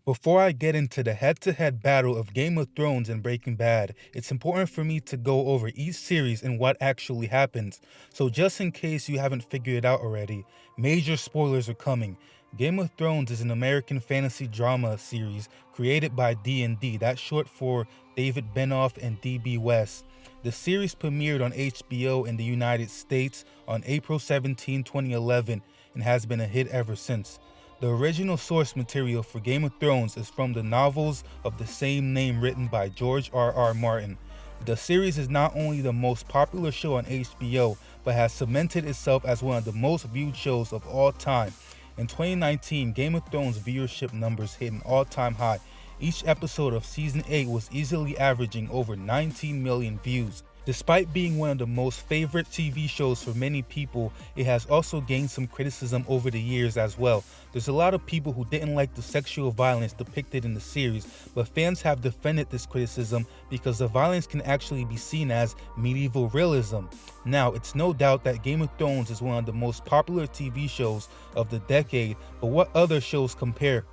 Before I get into the head-to-head battle of Game of Thrones and Breaking Bad, it's important for me to go over each series and what actually happens. So just in case you haven't figured it out already, major spoilers are coming. Game of Thrones is an American fantasy drama series created by D&D, that's short for David Benoff and D.B. West. The series premiered on HBO in the United States on April 17, 2011, and has been a hit ever since. The original source material for Game of Thrones is from the novels of the same name written by George R.R. Martin. The series is not only the most popular show on HBO, but has cemented itself as one of the most viewed shows of all time. In 2019, Game of Thrones viewership numbers hit an all-time high. Each episode of Season 8 was easily averaging over 19 million views. Despite being one of the most favorite TV shows for many people, it has also gained some criticism over the years as well. There's a lot of people who didn't like the sexual violence depicted in the series, but fans have defended this criticism because the violence can actually be seen as medieval realism. Now, it's no doubt that Game of Thrones is one of the most popular TV shows of the decade, but what other shows compare?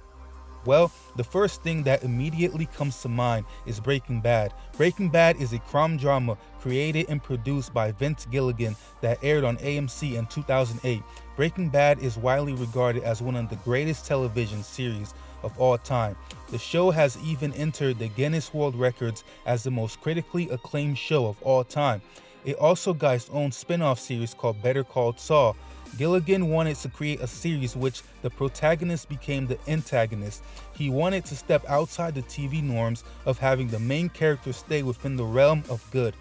Well, the first thing that immediately comes to mind is Breaking Bad. Breaking Bad is a crime drama created and produced by Vince Gilligan that aired on AMC in 2008. Breaking Bad is widely regarded as one of the greatest television series of all time. The show has even entered the Guinness World Records as the most critically acclaimed show of all time. It also got its own spin-off series called Better Call Saul. Gilligan wanted to create a series which the protagonist became the antagonist. He wanted to step outside the TV norms of having the main character stay within the realm of good.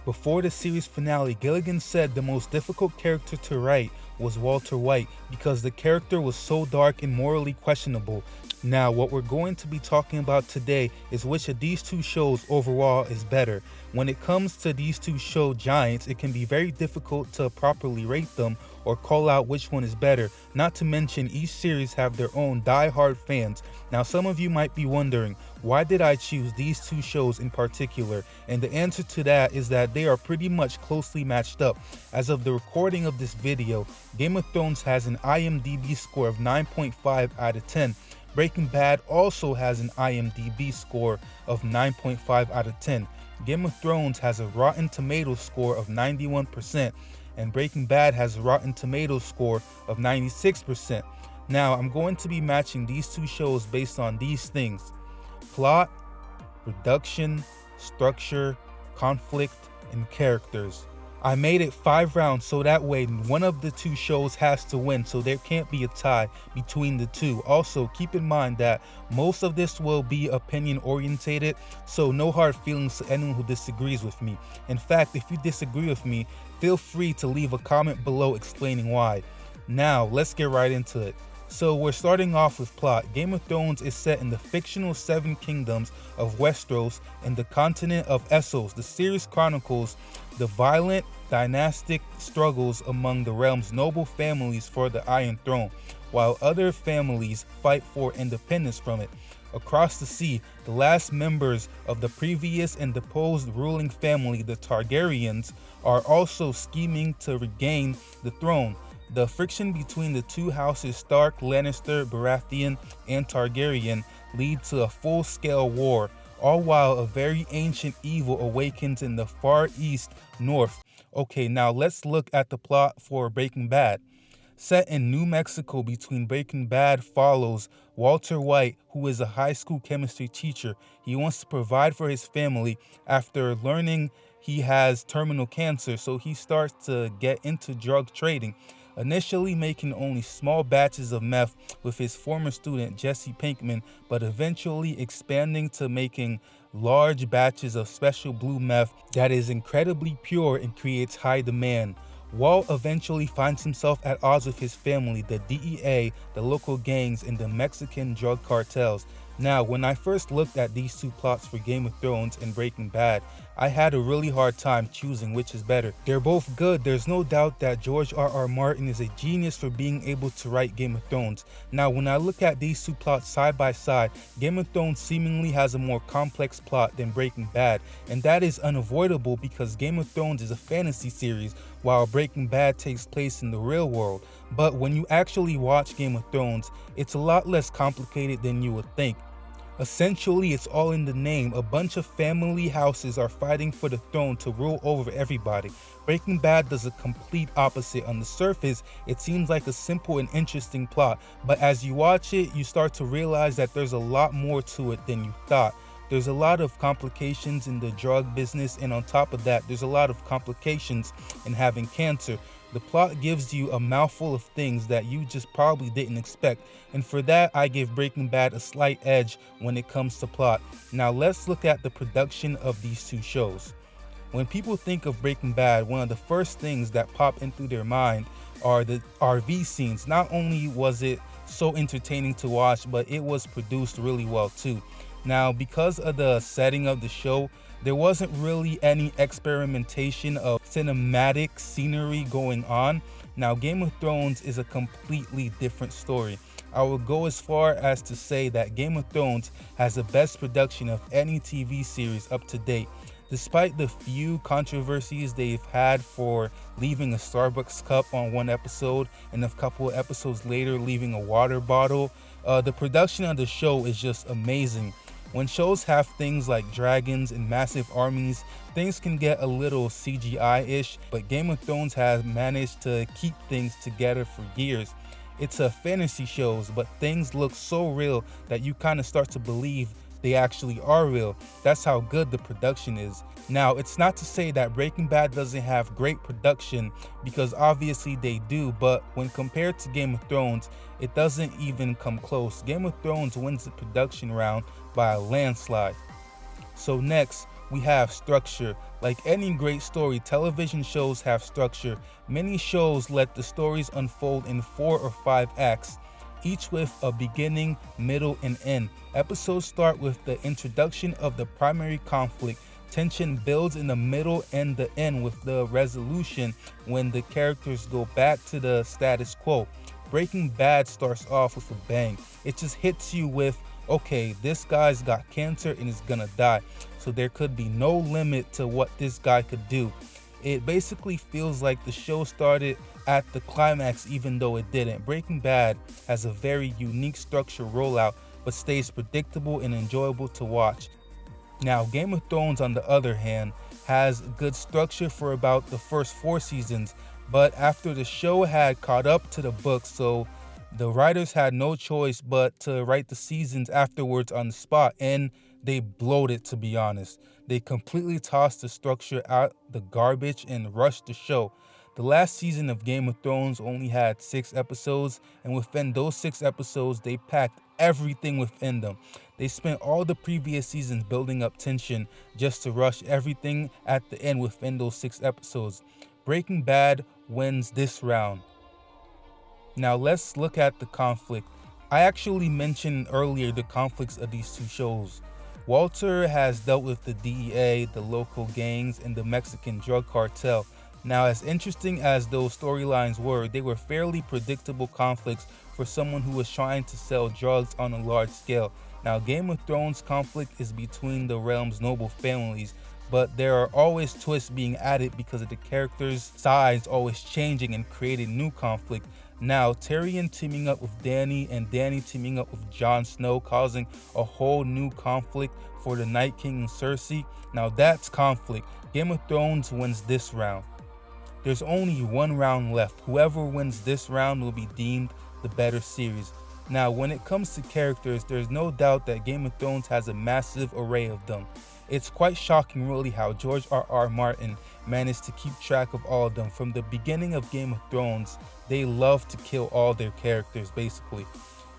Before the series finale, Gilligan said the most difficult character to write was Walter White because the character was so dark and morally questionable. Now, what we're going to be talking about today is which of these two shows overall is better. When it comes to these two show giants, it can be very difficult to properly rate them or call out which one is better, not to mention each series have their own die-hard fans. Now, some of you might be wondering, why did I choose these two shows in particular? And the answer to that is that they are pretty much closely matched up. As of the recording of this video, Game of Thrones has an IMDb score of 9.5 out of 10. Breaking Bad also has an IMDb score of 9.5 out of 10. Game of Thrones has a Rotten Tomatoes score of 91%, and Breaking Bad has a Rotten Tomatoes score of 96%. Now, I'm going to be matching these two shows based on these things: plot, production, structure, conflict, and characters. I made it 5 rounds so that way one of the two shows has to win, so there can't be a tie between the two. Also, keep in mind that most of this will be opinion orientated, so no hard feelings to anyone who disagrees with me. In fact, if you disagree with me, feel free to leave a comment below explaining why. Now, let's get right into it. So we're starting off with plot. Game of Thrones is set in the fictional 7 kingdoms of Westeros and the continent of Essos. The series chronicles the violent dynastic struggles among the realm's noble families for the Iron Throne, while other families fight for independence from it. Across the sea, the last members of the previous and deposed ruling family, the Targaryens, are also scheming to regain the throne. The friction between the two houses Stark, Lannister, Baratheon, and Targaryen lead to a full-scale war, all while a very ancient evil awakens in the far east north. Okay, now let's look at the plot for Breaking Bad. Set in New Mexico between Breaking Bad follows Walter White, who is a high school chemistry teacher. He wants to provide for his family after learning he has terminal cancer, so he starts to get into drug trading. Initially making only small batches of meth with his former student Jesse Pinkman, but eventually expanding to making large batches of special blue meth that is incredibly pure and creates high demand. Walt eventually finds himself at odds with his family, the DEA, the local gangs, and the Mexican drug cartels. Now, when I first looked at these two plots for Game of Thrones and Breaking Bad, I had a really hard time choosing which is better. They're both good. There's no doubt that George R.R. Martin is a genius for being able to write Game of Thrones. Now, when I look at these two plots side by side, Game of Thrones seemingly has a more complex plot than Breaking Bad, and that is unavoidable because Game of Thrones is a fantasy series while Breaking Bad takes place in the real world. But when you actually watch Game of Thrones, it's a lot less complicated than you would think. Essentially, it's all in the name. A bunch of family houses are fighting for the throne to rule over everybody. Breaking Bad does a complete opposite. On the surface, it seems like a simple and interesting plot, but as you watch it, you start to realize that there's a lot more to it than you thought. There's a lot of complications in the drug business, and on top of that, there's a lot of complications in having cancer. The plot gives you a mouthful of things that you just probably didn't expect, and for that I give Breaking Bad a slight edge when it comes to plot. Now let's look at the production of these two shows. When people think of Breaking Bad, one of the first things that pop into their mind are the RV scenes. Not only was it so entertaining to watch, but it was produced really well too. Now, because of the setting of the show, there wasn't really any experimentation of cinematic scenery going on. Now, Game of Thrones is a completely different story. I would go as far as to say that Game of Thrones has the best production of any TV series up to date. Despite the few controversies they've had for leaving a Starbucks cup on one episode and a couple of episodes later leaving a water bottle, the production of the show is just amazing. When shows have things like dragons and massive armies, things can get a little CGI-ish, but Game of Thrones has managed to keep things together for years. It's a fantasy shows, but things look so real that you kind of start to believe they actually are real. That's how good the production is. Now, it's not to say that Breaking Bad doesn't have great production, because obviously they do, but when compared to Game of Thrones, it doesn't even come close. Game of Thrones wins the production round by a landslide. So next, we have structure. Like any great story, television shows have structure. Many shows let the stories unfold in 4 or 5 acts, each with a beginning, middle, and end. Episodes start with the introduction of the primary conflict. Tension builds in the middle and the end with the resolution when the characters go back to the status quo. Breaking Bad starts off with a bang. It just hits you with, okay, this guy's got cancer and is gonna die, so there could be no limit to what this guy could do. It basically feels like the show started at the climax even though it didn't. Breaking Bad has a very unique structure rollout, but stays predictable and enjoyable to watch. Now, Game of Thrones, on the other hand, has good structure for about the first 4 seasons, but after the show had caught up to the book, so the writers had no choice but to write the seasons afterwards on the spot, and they blowed it, to be honest. They completely tossed the structure out the garbage and rushed the show. The last season of Game of Thrones only had 6 episodes, and within those 6 episodes, they packed everything within them. They spent all the previous seasons building up tension just to rush everything at the end within those 6 episodes. Breaking Bad wins this round. Now let's look at the conflict. I actually mentioned earlier the conflicts of these two shows. Walter has dealt with the DEA, the local gangs, and the Mexican drug cartel. Now, as interesting as those storylines were, they were fairly predictable conflicts for someone who was trying to sell drugs on a large scale. Now, Game of Thrones conflict is between the realm's noble families, but there are always twists being added because of the characters' sides always changing and creating new conflict. Now, Tyrion teaming up with Dany and Dany teaming up with Jon Snow, causing a whole new conflict for the Night King and Cersei. Now that's conflict. Game of Thrones wins this round. There's only one round left. Whoever wins this round will be deemed the better series. Now, when it comes to characters, there's no doubt that Game of Thrones has a massive array of them. It's quite shocking really how George R.R. Martin managed to keep track of all of them. From the beginning of Game of Thrones, they love to kill all their characters basically.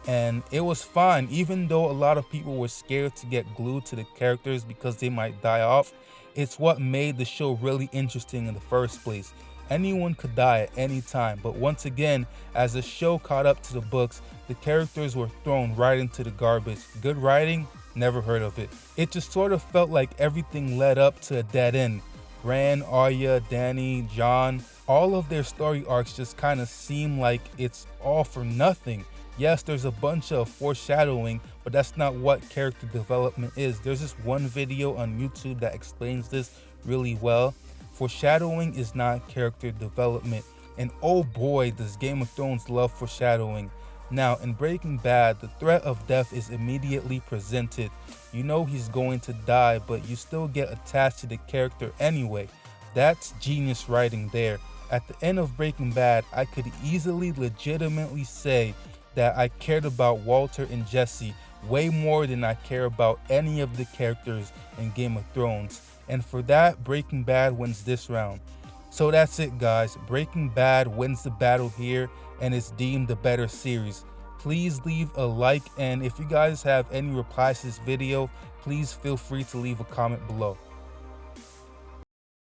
And it was fine, even though a lot of people were scared to get glued to the characters because they might die off. It's what made the show really interesting in the first place. Anyone could die at any time, but once again, as the show caught up to the books, the characters were thrown right into the garbage. Good writing? Never heard of it. It just sort of felt like everything led up to a dead end. Bran, Arya, Dany, Jon, all of their story arcs just kind of seem like it's all for nothing. Yes, there's a bunch of foreshadowing, but that's not what character development is. There's this one video on YouTube that explains this really well. Foreshadowing is not character development, and oh boy, does Game of Thrones love foreshadowing. Now, in Breaking Bad, the threat of death is immediately presented. You know he's going to die, but you still get attached to the character anyway. That's genius writing there. At the end of Breaking Bad, I could easily legitimately say that I cared about Walter and Jesse way more than I care about any of the characters in Game of Thrones. And for that, Breaking Bad wins this round. So that's it, guys. Breaking Bad wins the battle here and is deemed the better series. Please leave a like, and if you guys have any replies to this video, please feel free to leave a comment below.